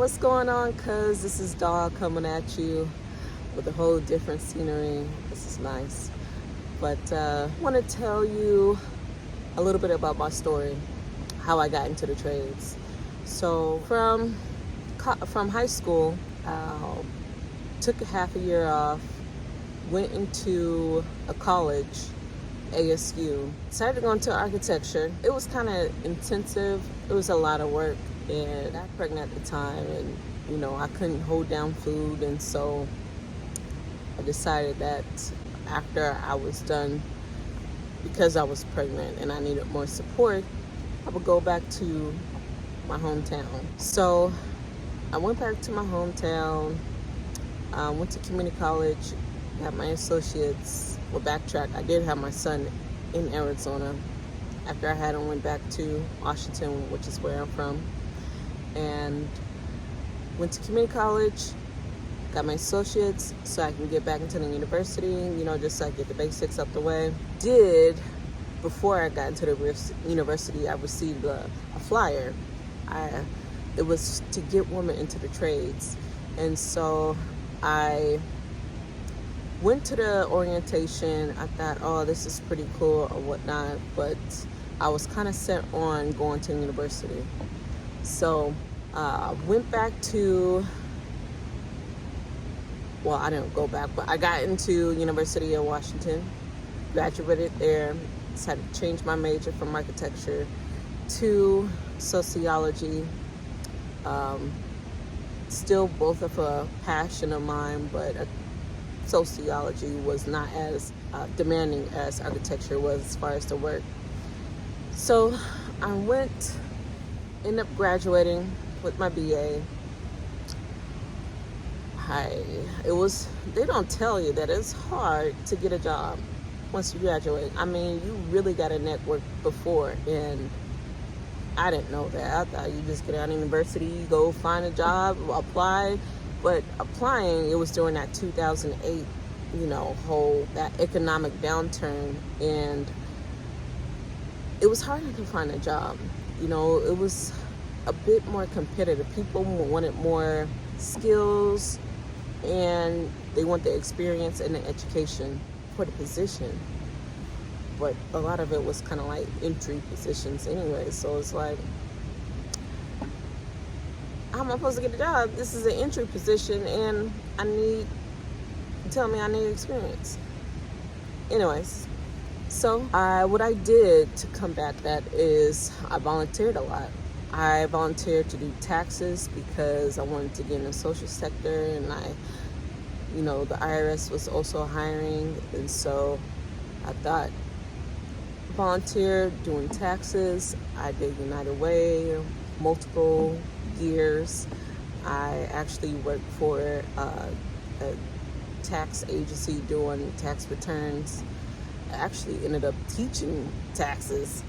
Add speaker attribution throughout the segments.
Speaker 1: what's going on, cuz this is Daw coming at you with a whole different scenery. This is nice. But I want to tell you a little bit about my story, how I got into the trades. So from high school, took a half a year off, went into a college, ASU, decided to go into architecture. It was kind of intensive. It was a lot of work, and I was pregnant at the time, and I couldn't hold down food, and so I decided that after I was done, because I was pregnant and I needed more support, I would go back to my hometown. So I went back to my hometown, went to community college, got my associates. Well, backtrack, I did have my son in Arizona after I had him, went back to Washington, which is where I'm from, and went to community college, got my associates so I can get back into the university, just so I get the basics up the way. Before I got into the university, I received a flyer. It was to get women into the trades. And so I went to the orientation. I thought, oh, this is pretty cool or whatnot, but I was kind of set on going to the university. So I went back to, well, I didn't go back, but I got into University of Washington, graduated there, decided to change my major from architecture to sociology. Still both of a passion of mine, but sociology was not as demanding as architecture was as far as the work. So I ended up graduating with my BA. They don't tell you that it's hard to get a job once you graduate. I mean, you really got to network before, and I didn't know that. I thought you just get out of university, go find a job, apply. But applying, it was during that 2008, that economic downturn, and it was harder to find a job. It was a bit more competitive. People wanted more skills, and they want the experience and the education for the position. But a lot of it was kind of like entry positions anyway. So it's like, how am I supposed to get a job? This is an entry position, and tell me I need experience. Anyways, so what I did to combat that is I volunteered a lot. I volunteered to do taxes because I wanted to get in the social sector, and the IRS was also hiring, and so I thought, volunteer doing taxes. I did United Way, multiple years. I actually worked for a tax agency doing tax returns. I actually ended up teaching taxes,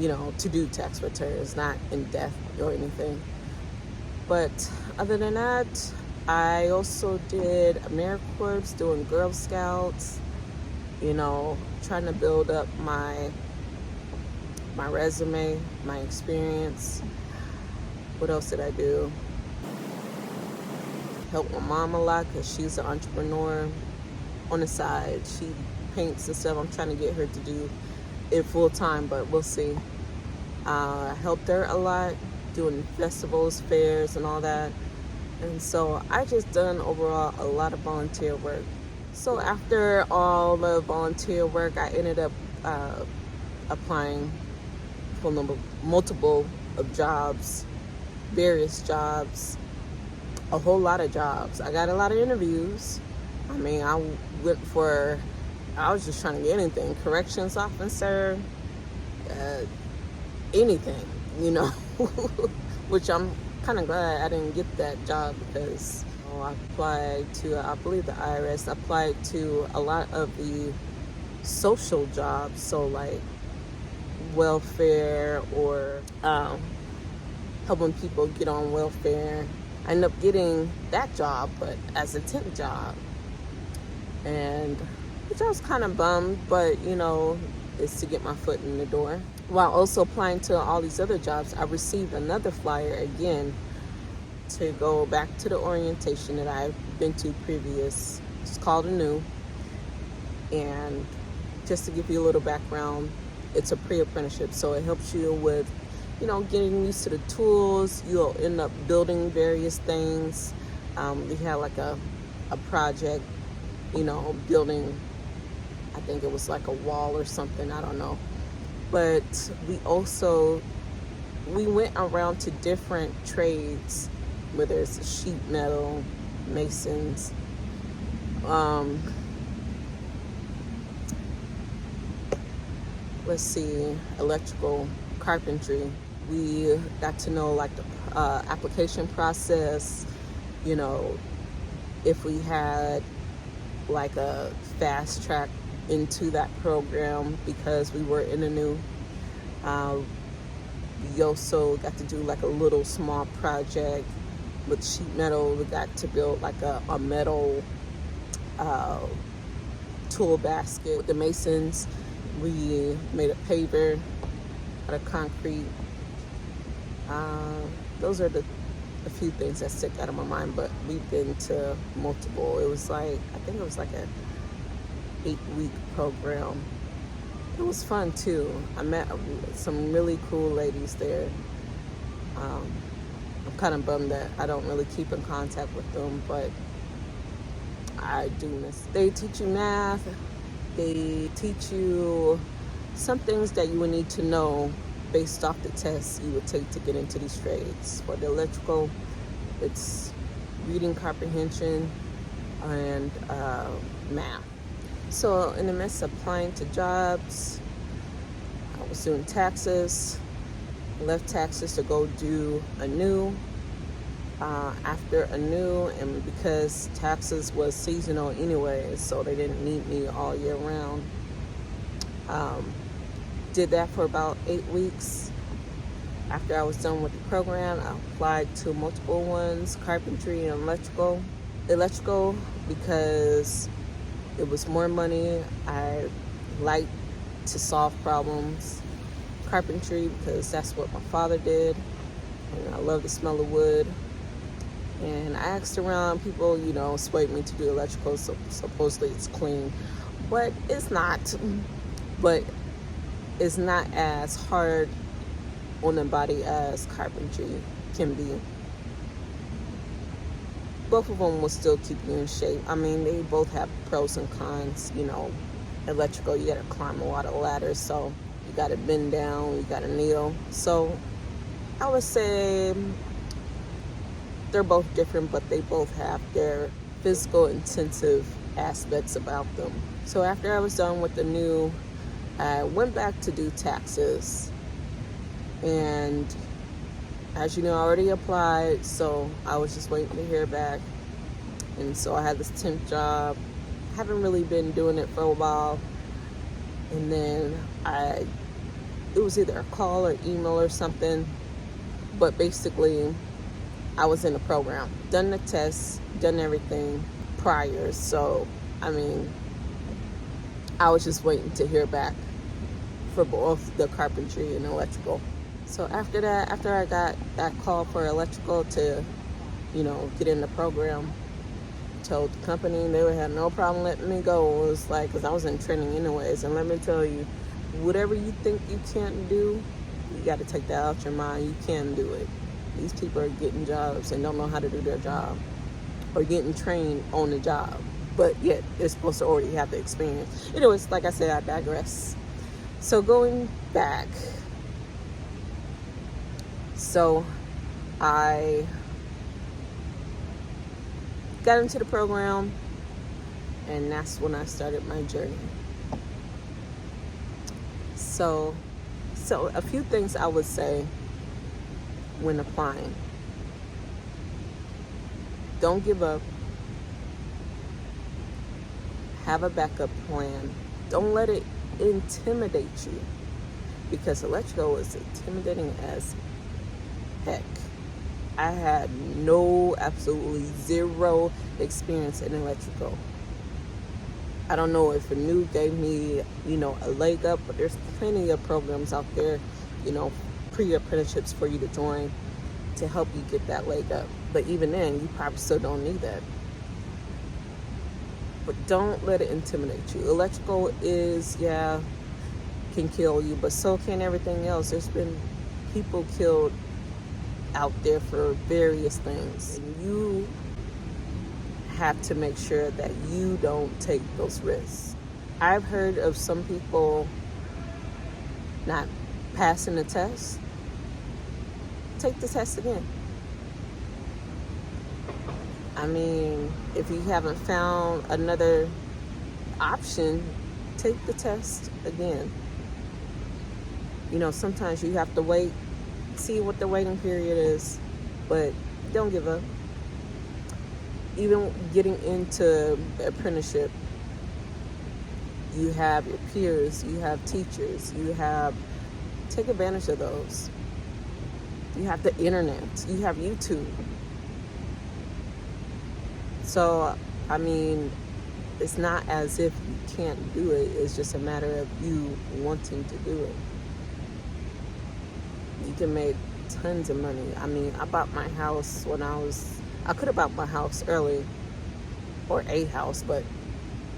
Speaker 1: to do tax returns, not in depth or anything. But other than that, I also did AmeriCorps, doing Girl Scouts, trying to build up my resume, my experience. What else did I do? Helped my mom a lot because she's an entrepreneur on the side. She paints and stuff. I'm trying to get her to do it full time, but we'll see. I helped her a lot doing festivals, fairs, and all that. And so I just done overall a lot of volunteer work. So after all the volunteer work, I ended up applying for multiple of jobs, various jobs, a whole lot of jobs. I got a lot of interviews. I mean, I was just trying to get anything, corrections officer, anything, which I'm kind of glad I didn't get that job because I applied to, I believe the IRS, applied to a lot of the social jobs, so like welfare or helping people get on welfare. I ended up getting that job, but as a temp job, and which I was kind of bummed, but it's to get my foot in the door. While also applying to all these other jobs, I received another flyer again to to go back to the orientation that I've been to previous. It's called ANEW. And just to give you a little background, it's a pre-apprenticeship, so it helps you with, getting used to the tools. You'll end up building various things. We had like a project, building, I think it was like a wall or something, I don't know. But we went around to different trades, whether it's sheet metal, masons, electrical, carpentry. We got to know like the application process, if we had like a fast track into that program because we were in ANEW. We also got to do like a little small project with sheet metal. We got to build like a metal tool basket. With the masons, we made a paver out of concrete. Those are a few things that stick out of my mind, but we've been to multiple. I think it was like a 8-week program. It was fun too. I met some really cool ladies there. I'm kind of bummed that I don't really keep in contact with them, but I do miss. They teach you math. They teach you some things that you would need to know based off the tests you would take to get into these trades. For the electrical, it's reading comprehension and math. So in the midst of applying to jobs, I was doing taxes, left taxes to go do ANEW. After ANEW, and because taxes was seasonal anyway, so they didn't need me all year round. Did that for about 8 weeks. After I was done with the program, I applied to multiple ones, carpentry and electrical. Electrical because it was more money. I like to solve problems. Carpentry because that's what my father did, and I love the smell of wood. And I asked around, people, swayed me to do electrical, so supposedly it's clean, but it's not. But it's not as hard on the body as carpentry can be. Both of them will still keep you in shape. I mean, they both have pros and cons. Electrical, you gotta climb a lot of ladders, so you gotta bend down, you gotta kneel. So I would say they're both different, but they both have their physical intensive aspects about them. So after I was done with the ANEW, I went back to do taxes, and as you know, I already applied, so I was just waiting to hear back. And so I had this temp job. Haven't really been doing it for a while, and then it was either a call or email or something, but basically I was in the program, done the tests, done everything prior. So I was just waiting to hear back for both the carpentry and electrical. So after I got that call for electrical to, get in the program, told the company they would have no problem letting me go. It was like, because I was in training anyways, and let me tell you, whatever you think you can't do, you got to take that out your mind. You can do it. These people are getting jobs and don't know how to do their job, or getting trained on the job, but yet they're supposed to already have the experience. Anyways, like I said, I digress. So going back, so I got into the program, and that's when I started my journey. So a few things I would say when applying. Don't give up. Have a backup plan. Don't let it intimidate you, because electrical is intimidating as heck. I had absolutely zero experience in electrical. I don't know if ANEW gave me, a leg up, but there's plenty of programs out there, pre-apprenticeships for you to join to help you get that leg up. But even then, you probably still don't need that. But don't let it intimidate you. Electrical is, yeah, can kill you, but so can everything else. There's been people killed out there for various things. And you have to make sure that you don't take those risks. I've heard of some people not passing the test. Take the test again. I mean, if you haven't found another option, take the test again. You know, sometimes you have to wait, see what the waiting period is, but don't give up. Even getting into the apprenticeship, you have your peers, you have teachers, take advantage of those. You have the internet, you have YouTube. So, I mean, it's not as if you can't do it, it's just a matter of you wanting to do it. You can make tons of money. I mean, I bought my house I could have bought my house early, or a house, but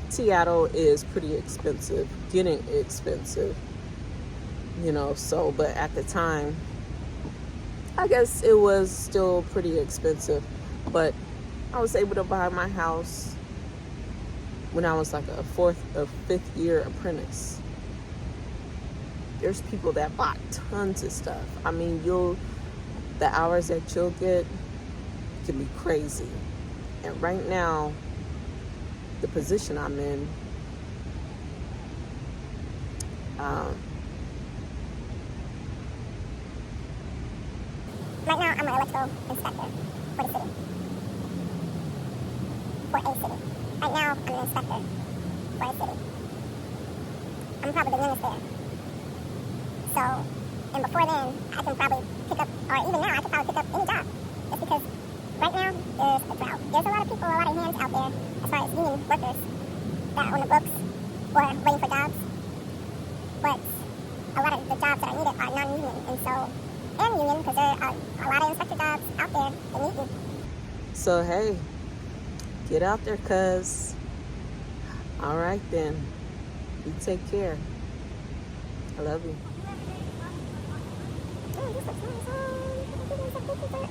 Speaker 1: Seattle is pretty expensive, getting expensive, you know, so, but at the time, I guess it was still pretty expensive, but I was able to buy my house when I was like a 4th or 5th year apprentice. There's people that bought tons of stuff. I mean, the hours that you'll get can be crazy. And right now, the position I'm in,
Speaker 2: right now I'm an electrical inspector for the city. For a city. Right now I'm an inspector for a city. I'm probably the youngest there. So, and before then, I can probably pick up, or even now, I can probably pick up any job. Just because right now, there's a drought. There's a lot of people, a lot of hands out there, as far as union workers, that are on the books, or waiting for jobs. But a lot of the jobs that are needed are non-union, and union, because there are a lot of inspector jobs out there that need you.
Speaker 1: So, hey, get out there, cuz. All right, then. You take care. I love you.
Speaker 2: Oh, this looks nice.